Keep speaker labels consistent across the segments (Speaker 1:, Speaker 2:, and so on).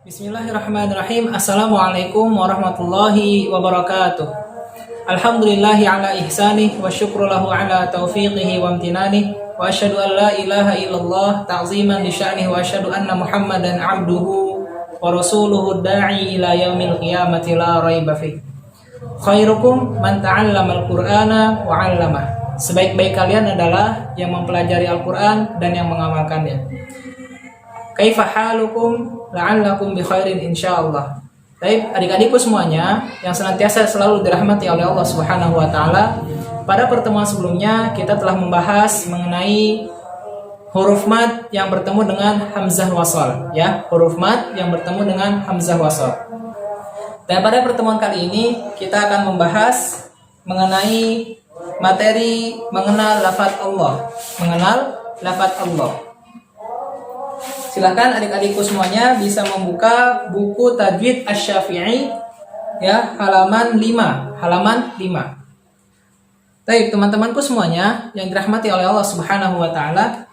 Speaker 1: Bismillahirrahmanirrahim. Assalamualaikum warahmatullahi wabarakatuh. Alhamdulillahi ala ihsanih wa syukru lahu ala taufiqihi wa amtinanih wa asyhadu an la ilaha illallah ta'ziman li sya'nih wa asyhadu anna Muhammadan abduhu wa rasuluhu da'i ila yaumil qiyamati la raiba fih. Khairukum man ta'allama al-Qur'ana wa 'allamah. Sebaik-baik kalian adalah yang mempelajari Al-Qur'an dan yang mengamalkannya. Kaifa halukum la'allakum bi khairin insyaallah. Baik, adik-adikku semuanya yang senantiasa selalu dirahmati oleh Allah Subhanahu wa taala. Pada pertemuan sebelumnya kita telah membahas mengenai huruf mad yang bertemu dengan hamzah wasal, ya, huruf mad yang bertemu dengan hamzah wasal. Dan pada pertemuan kali ini kita akan membahas mengenai materi mengenal lafaz Allah, mengenal lafaz Allah. Silakan adik-adikku semuanya bisa membuka buku Tajwid Asy-Syafi'i, ya, halaman 5. Baik, teman-temanku semuanya yang dirahmati oleh Allah Subhanahu wa taala.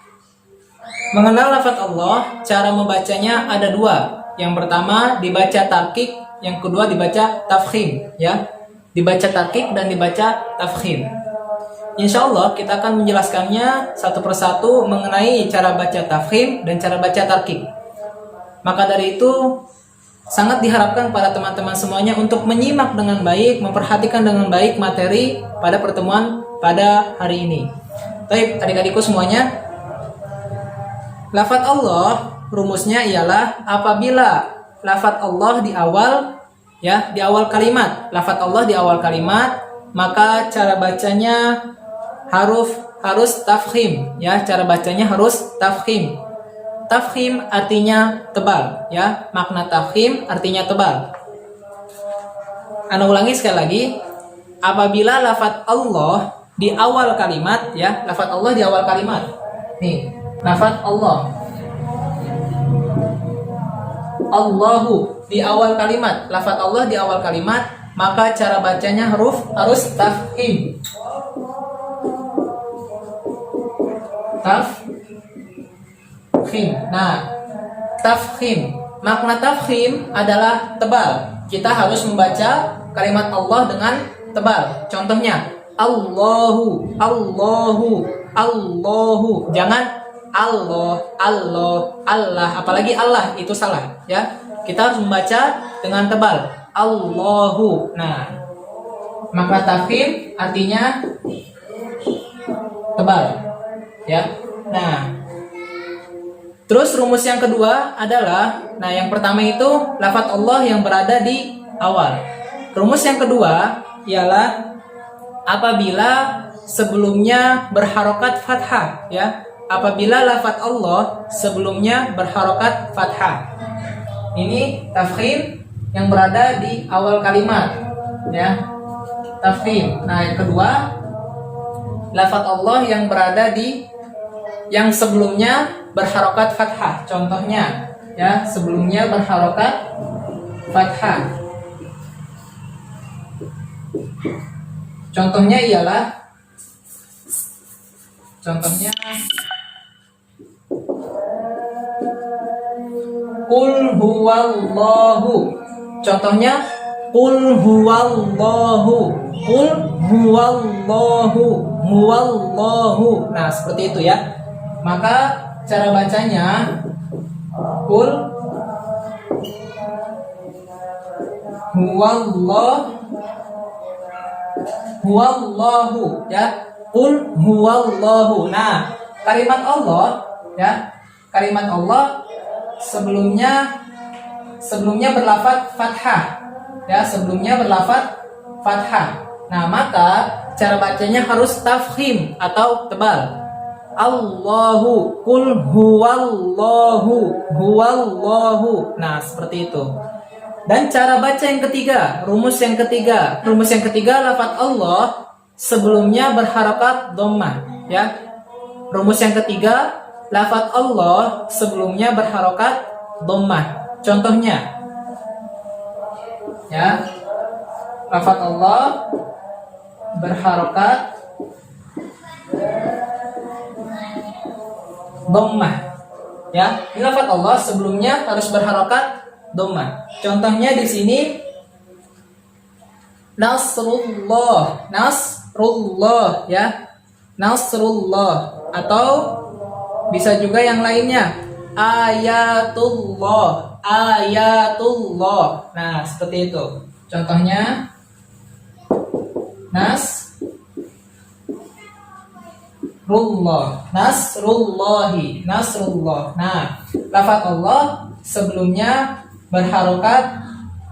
Speaker 1: Mengenal lafaz Allah, cara membacanya ada dua. Yang pertama dibaca tarkik, yang kedua dibaca tafkhim, ya. Dibaca tarkik dan dibaca tafkhim. Insya Allah kita akan menjelaskannya satu persatu mengenai cara baca tafkhim dan cara baca tarkik. Maka dari itu sangat diharapkan pada teman-teman semuanya untuk menyimak dengan baik, memperhatikan dengan baik materi pada pertemuan pada hari ini. Baik, adik-adikku semuanya, lafaz Allah rumusnya ialah apabila lafaz Allah di awal, ya, di awal kalimat, lafaz Allah di awal kalimat, maka cara bacanya harus tafkhim, ya, cara bacanya harus tafkhim. Tafkhim artinya tebal, ya, makna tafkhim artinya tebal. Ana ulangi sekali lagi, apabila lafaz Allah di awal kalimat, ya, lafaz Allah di awal kalimat. Nih, lafaz Allah. Allahu di awal kalimat, lafaz Allah di awal kalimat, maka cara bacanya harus tafkhim. Tafkhim. Nah, tafkhim, makna tafkhim adalah tebal. Kita harus membaca kalimat Allah dengan tebal. Contohnya Allahu, Allahu, Allahu. Jangan Allah, Allah, Allah. Apalagi Allah, itu salah, ya. Kita harus membaca dengan tebal. Allahu. Nah, makna tafkhim artinya tebal, ya. Nah, terus rumus yang kedua adalah, nah, yang pertama itu lafaz Allah yang berada di awal. Rumus yang kedua ialah apabila sebelumnya berharokat fathah, ya. Apabila lafaz Allah sebelumnya berharokat fathah. Ini tafkhim yang berada di awal kalimat, ya. Tafkhim. Nah, yang kedua lafaz Allah yang berada di yang sebelumnya berharokat fathah. Contohnya, ya, sebelumnya berharokat fathah. Contohnya Qul huwallahu. Contohnya Qul huwallahu. Qul huwallahu. Huwallahu. Nah, seperti itu, ya. Maka cara bacanya Qul huwallahu, ya. Qul huwallahu. Nah, kalimat Allah, ya, kalimat Allah sebelumnya berlafaz fathah, ya, sebelumnya berlafaz fathah. Nah, maka cara bacanya harus tafkhim atau tebal. Allahu, qul huwallahu, huwallahu. Nah, seperti itu. Dan cara baca yang ketiga, rumus yang ketiga lafaz Allah sebelumnya berharokat dhammah, ya. Rumus yang ketiga, lafaz Allah sebelumnya berharokat dhammah. Contohnya, ya, lafaz Allah berharokat dhammah. Ya, ini lafaz Allah sebelumnya harus berharokat dhamma. Contohnya di sini Nasrullah, Nasrullah ya. Nasrullah, atau bisa juga yang lainnya ayatullah, ayatullah. Nah, seperti itu. Contohnya Nasrullah, Nasrullahi, Nasrullah. Nah, lafaz Allah sebelumnya berharokat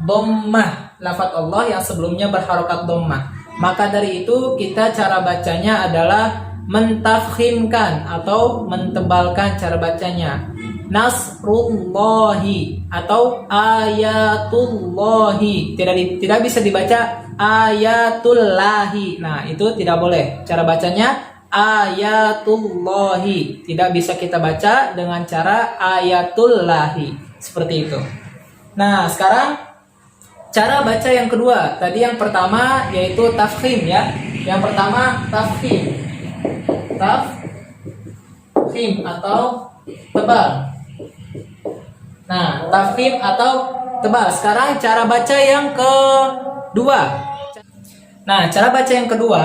Speaker 1: dhammah. Lafaz Allah yang sebelumnya berharokat dhammah. Maka dari itu kita cara bacanya adalah mentafkhimkan atau mentebalkan cara bacanya. Nasrullahi atau ayatullahi. Tidak bisa dibaca ayatullahi. Nah, itu tidak boleh. Cara bacanya ayatullahi. Tidak bisa kita baca dengan cara ayatullahi. Seperti itu. Nah, sekarang cara baca yang kedua. Tadi yang pertama yaitu tafkhim ya. Yang pertama tafkhim. Tafkhim atau tebal. Nah, tafkhim atau tebal. Sekarang cara baca yang kedua. Nah, cara baca yang kedua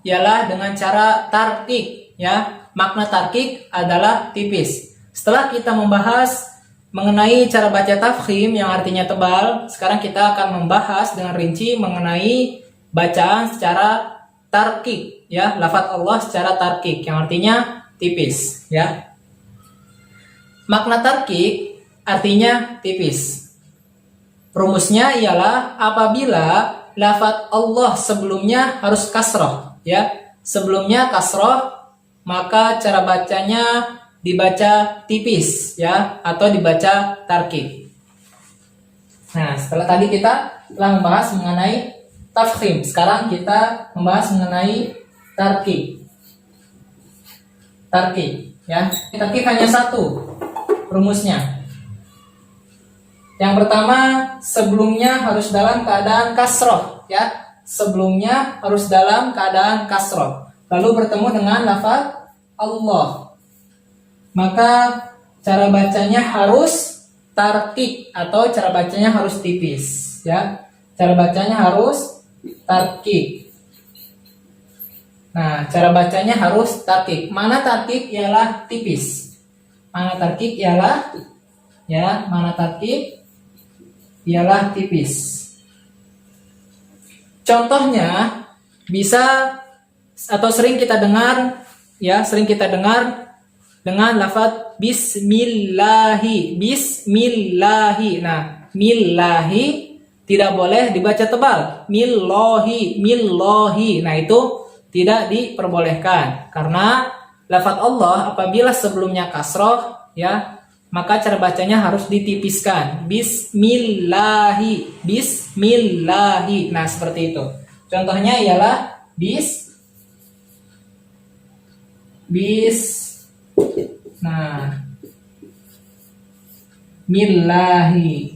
Speaker 1: ialah dengan cara tarkik ya. Makna tarkik adalah tipis. Setelah kita membahas mengenai cara baca tafkhim yang artinya tebal, sekarang kita akan membahas dengan rinci mengenai bacaan secara tarkik ya, lafaz Allah secara tarkik yang artinya tipis ya. Makna tarkik artinya tipis. Rumusnya ialah apabila lafaz Allah sebelumnya harus kasroh ya. Sebelumnya kasroh, maka cara bacanya dibaca tipis ya, atau dibaca tarkik. Nah, setelah tadi kita telah membahas mengenai tafkhim, sekarang kita membahas mengenai tarkik. Tarkik ya. Tarkik hanya satu rumusnya. Yang pertama, sebelumnya harus dalam keadaan kasroh ya. Sebelumnya harus dalam keadaan kasroh, lalu bertemu dengan lafaz Allah. Maka cara bacanya harus tarkik atau cara bacanya harus tipis ya. Cara bacanya harus tarkik. Nah, cara bacanya harus tarkik. Mana tarkik ialah tipis. Mana tarkik ialah ya, mana tarkik ialah tipis. Contohnya bisa atau sering kita dengar ya, sering kita dengar dengan lafaz bismillahi, bismillahi. Nah, millahi tidak boleh dibaca tebal. Millahi, millahi. Nah, itu tidak diperbolehkan karena lafaz Allah apabila sebelumnya kasroh ya, maka cara bacanya harus ditipiskan. Bismillahi, bismillahi. Nah, seperti itu. Contohnya ialah nah, millahi,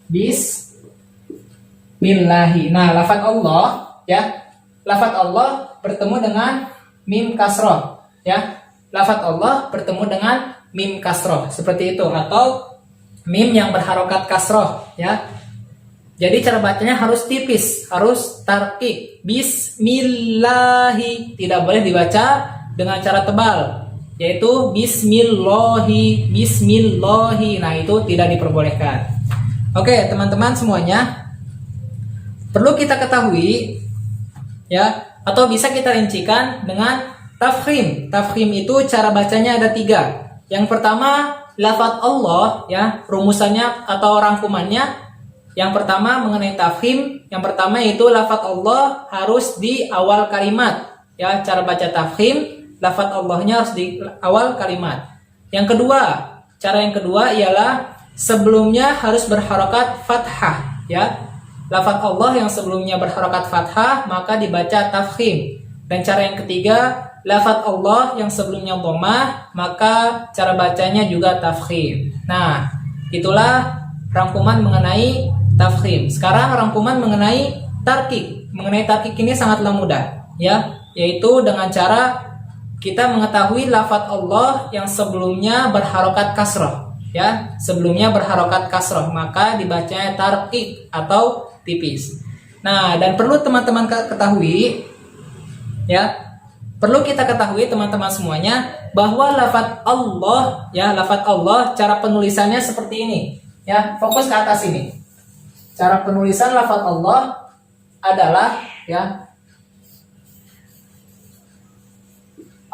Speaker 1: bismillahi. Nah, lafaz Allah ya, lafaz Allah bertemu dengan mim kasroh ya. Lafaz Allah bertemu dengan mim kasroh seperti itu, atau mim yang berharokat kasroh ya. Jadi cara bacanya harus tipis, harus tarkik. Bismillahi, tidak boleh dibaca dengan cara tebal, yaitu bismillahi, bismillahi. Nah, itu tidak diperbolehkan. Oke, teman-teman semuanya, perlu kita ketahui ya, atau bisa kita rincikan dengan tafkhim. Tafkhim itu cara bacanya ada 3. Yang pertama, lafaz Allah ya, rumusannya atau rangkumannya. Yang pertama mengenai tafkhim, yang pertama itu lafaz Allah harus di awal kalimat ya. Cara baca tafkhim, lafaz Allahnya harus di awal kalimat. Yang kedua, cara yang kedua ialah sebelumnya harus berharokat fathah ya. Lafaz Allah yang sebelumnya berharokat fathah maka dibaca tafkhim. Dan cara yang ketiga, lafaz Allah yang sebelumnya dhammah maka cara bacanya juga tafkhim. Nah, itulah rangkuman mengenai tafkhim. Sekarang rangkuman mengenai tarkik. Mengenai tarkik ini sangatlah mudah ya, yaitu dengan cara kita mengetahui lafadz Allah yang sebelumnya berharokat kasroh, ya, sebelumnya berharokat kasroh, maka dibacanya tarqiq atau tipis. Nah, dan perlu teman-teman ketahui, ya, perlu kita ketahui teman-teman semuanya bahwa lafadz Allah, ya, lafadz Allah cara penulisannya seperti ini, ya, fokus ke atas ini. Cara penulisan lafadz Allah adalah, ya,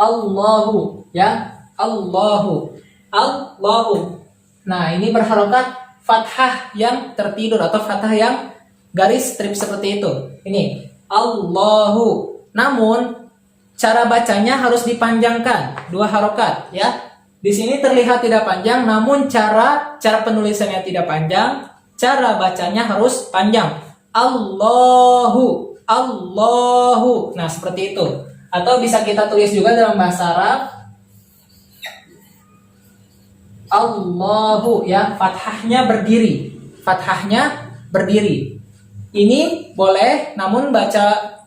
Speaker 1: Allahu, ya, Allahu, Allahu. Nah, ini berharokat fathah yang tertidur atau fathah yang garis strip seperti itu. Ini Allahu. Namun cara bacanya harus dipanjangkan, 2 harokat, ya. Di sini terlihat tidak panjang, namun cara penulisannya tidak panjang, cara bacanya harus panjang. Allahu, Allahu. Nah, seperti itu. Atau bisa kita tulis juga dalam bahasa Arab Allahu, ya, fathahnya berdiri. Fathahnya berdiri. Ini boleh, namun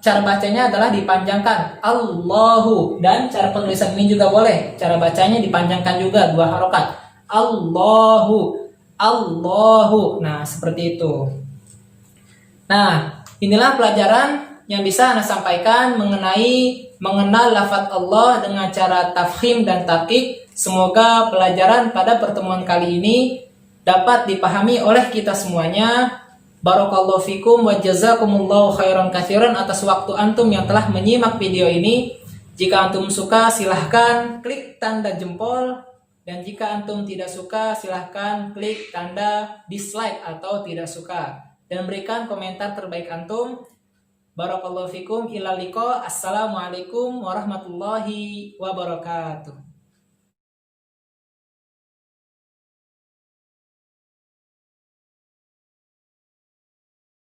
Speaker 1: cara bacanya adalah dipanjangkan Allahu, dan cara penulisan ini juga boleh. Cara bacanya dipanjangkan juga 2 harokat. Allahu, Allahu. Nah, seperti itu. Nah, inilah pelajaran yang bisa Anda sampaikan mengenal lafadz Allah dengan cara tafkhim dan tarqiq. Semoga pelajaran pada pertemuan kali ini dapat dipahami oleh kita semuanya. Barakallahu fikum wa jazakumullahu khairan katsiran atas waktu antum yang telah menyimak video ini. Jika antum suka, silahkan klik tanda jempol, dan jika antum tidak suka, silahkan klik tanda dislike atau tidak suka, dan berikan komentar terbaik antum. Barakallahu fikum, ila liqa. Assalamualaikum warahmatullahi wabarakatuh.